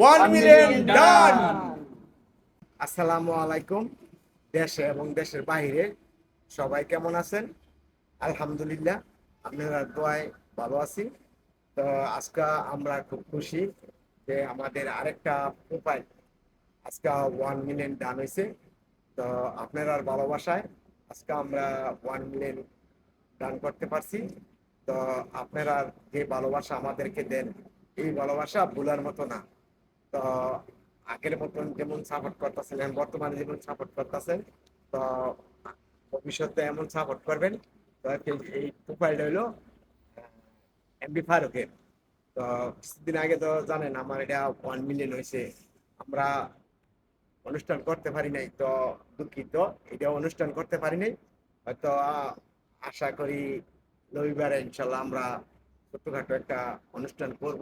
1 million ডান। ডান। আসসালামু আলাইকুম। দেশে এবং দেশের বাইরে সবাই কেমন আছেন? আলহামদুলিল্লাহ, আপনারা দোয়ায় ভালো আছি। তো আজকে আমরা খুব খুশি যে আমাদের আরেকটা প্রোফাইল আজকে 1 মিলিয়ন ডান হয়েছে। তো আপনার ভালোবাসায় আজকে আমরা 1 মিলিয়ন ডান করতে পারছি। তো আপনারা যে ভালোবাসা আমাদেরকে দেন, এই ভালোবাসা ভুলার মতো না। তো আগের মতন যেমন সাপোর্ট করতেছিলেন, বর্তমানে যেমন সাপোর্ট করতেছেন, তো ভবিষ্যতে এমন সাপোর্ট করবেন। তো এই প্রোফাইলটা হলো এমবি ফারুকের। তো কিছুদিন আগে তো জানেন আমার এটা 1 মিলিয়ন হয়েছে। আমরা অনুষ্ঠান করতে পারি নাই, তো দুঃখিত, এটা অনুষ্ঠান করতে পারি নাই। হয়তো আশা করি রবিবারে ইনশাল্লাহ আমরা ছোটখাটো একটা অনুষ্ঠান করব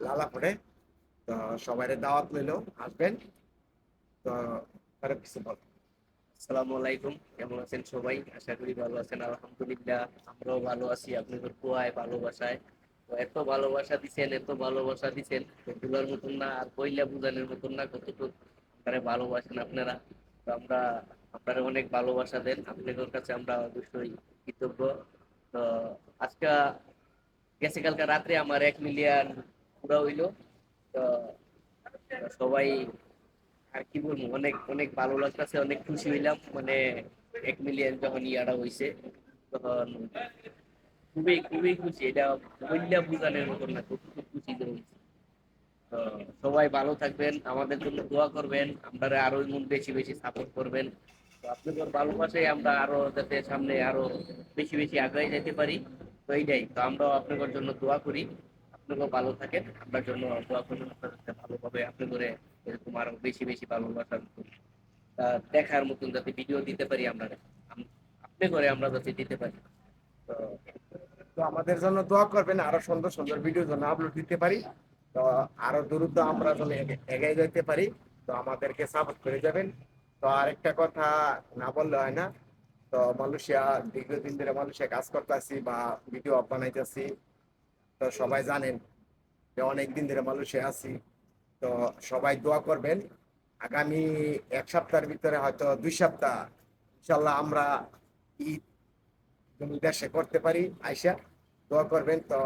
লালাপুরে। তো সবাই দাওয়াত লইলো, আসবেন। তো আরো কিছু বল। আসসালামু আলাইকুম, কেমন আছেন সবাই? আশা করি ভালো আছেন। আলহামদুলিল্লাহ, আমরাও ভালো আছি আপনাদের দোয়ায়, ভালোবাসায়। তো এত ভালোবাসা দিছেন, এত ভালোবাসা দিছেন, তো ভুলার মতন না, আর কইলা বুঝানোর মতন না কতটুকু আপনারা ভালোবাসেন আপনারা। তো আমরা আপনারা অনেক ভালোবাসা দেন, আপনাদের কাছে আমরা অবশ্যই কৃতজ্ঞ। তো আজকে গেছে কালকে রাত্রে আমার 1 মিলিয়ন পুরা হইলো। তো সবাই, আর কি বলবো, অনেক অনেক ভালো লাগতেছে, অনেক খুশি হইলাম। মানে 1 মিলিয়ন যখন ইয়াটা হইছে, তখন খুবই খুবই খুশি। এটা বললে বুঝানোর মতন না, খুব খুব খুশি হয়েছে। তো সবাই ভালো থাকবেন, আমাদের জন্য দোয়া করবেন, আপনারা আরো এমন বেশি বেশি সাপোর্ট করবেন। তো আপনাদের ভালোবাসায় আমরা আরো যাতে সামনে আরো বেশি বেশি আগায় যেতে পারি। তো এইটাই তো, আমরাও আপনাদের জন্য দোয়া করি। আপনারাও ভালো থাকেন, আপনার জন্য দোয়া করবেন, আপনাদের সাথে ভালোভাবে আপনি করে এরকম আরো বেশি বেশি ভালোবাসার দেখার মতন যাতে ভিডিও দিতে পারি আমরা, আপনি করে আমরা যাতে দিতে পারি। তো তো আমাদের জন্য দোয়া করবেন, আরো সুন্দর সুন্দর ভিডিও যেন আপলোড দিতে পারি। তো আরো দ্রুত আমরা যেন এগিয়ে যেতে পারি। তো আমাদেরকে সাপোর্ট করে যাবেন। তো আরেকটা কথা না বললে হয় না। তো মালয়েশিয়া দীর্ঘদিন ধরে মালয়েশিয়া কাজ করতেছি বা ভিডিও বানাইতেছি। তো সবাই জানেন যে অনেক দিন ধরে মালয়েশিয়া আছি। তো সবাই দোয়া করবেন। আগামী 1 সপ্তাহের ভিতরে, হয়তো 2 সপ্তাহ, ইনশাল্লাহ আমরা ঈদ দেশে করতে পারি আইসা। দোয়া করবেন। তো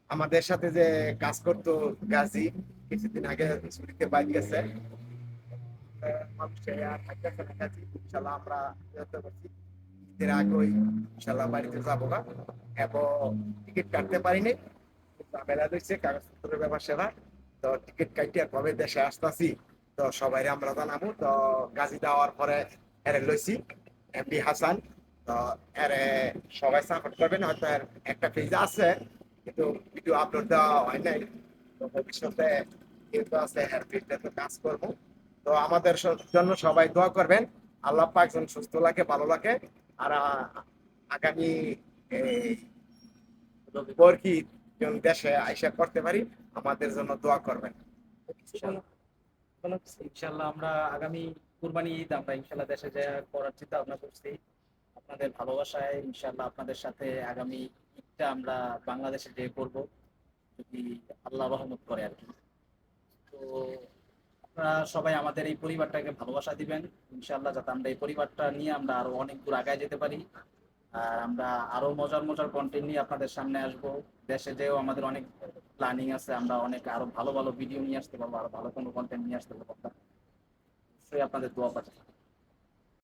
আমাদের সাথে যে কাজ করতো গাজী, কিছুদিন আগে ছুটিতে বাইরে গেছে। মালয়েশিয়া থাকতেছে না গাজী। ইনশাল্লাহ আমরা চেষ্টা করছি ঈদের আগেই ইনশাল্লাহ বাড়িতে যাবো না। এবং টিকিট কাটতে পারিনি, ঝামেলা দিচ্ছে কাগজপত্রের ব্যাপার সেবা। তো টিকিট কাটিয়ে কবে দেশে আসতেছি, তো সবাই আমরা জানাবো। তো গাজী দেওয়ার পরে এর লইছি এমডি হাসান। তো এর সবাই সাপোর্ট করবেন। হয়তো এর একটা পেজ আছে, কিন্তু ভিডিও আপলোড দেওয়া হয় নাই। তো ভবিষ্যতে যেহেতু আছে, এর পেজটা তো কাজ করবো। তো আমাদের জন্য সবাই দোয়া করবেন। আল্লাহ পাক যেন সুস্থ লাগে, ভালো লাগে। আর আগামী এই বরকি যেন দেশে আইসা করতে পারি, আমাদের জন্য দোয়া করবেন। ইনশাল্লাহ ইনশাল্লাহ আমরা আগামী কুরবানি ঈদ আমরা ইনশাল্লাহ দেশে যা করার চিন্তা ভাবনা করছি। আপনাদের ভালোবাসায় ইনশাল্লাহ আপনাদের সাথে আগামী ঈদটা আমরা বাংলাদেশে যে করব, যদি আল্লাহ রহমত করে আর কি। তো আপনারা সবাই আমাদের এই পরিবারটাকে ভালোবাসা দিবেন ইনশাল্লাহ, যাতে আমরা এই পরিবারটা নিয়ে আমরা আরো অনেক দূর আগায় যেতে পারি। আর আমরা আরো মজার মজার কন্টেন্ট নিয়ে আপনাদের সামনে আসবো। দেশে যেও আমাদের অনেক প্ল্যানিং আছে, আমরা অনেক আরো ভালো ভালো ভিডিও নিয়ে আসতে পারবো, আরো ভালো কোনো কন্টেন্ট নিয়ে আসতে পারবো। অবশ্যই আপনাদের দোয়া পাচ্ছি।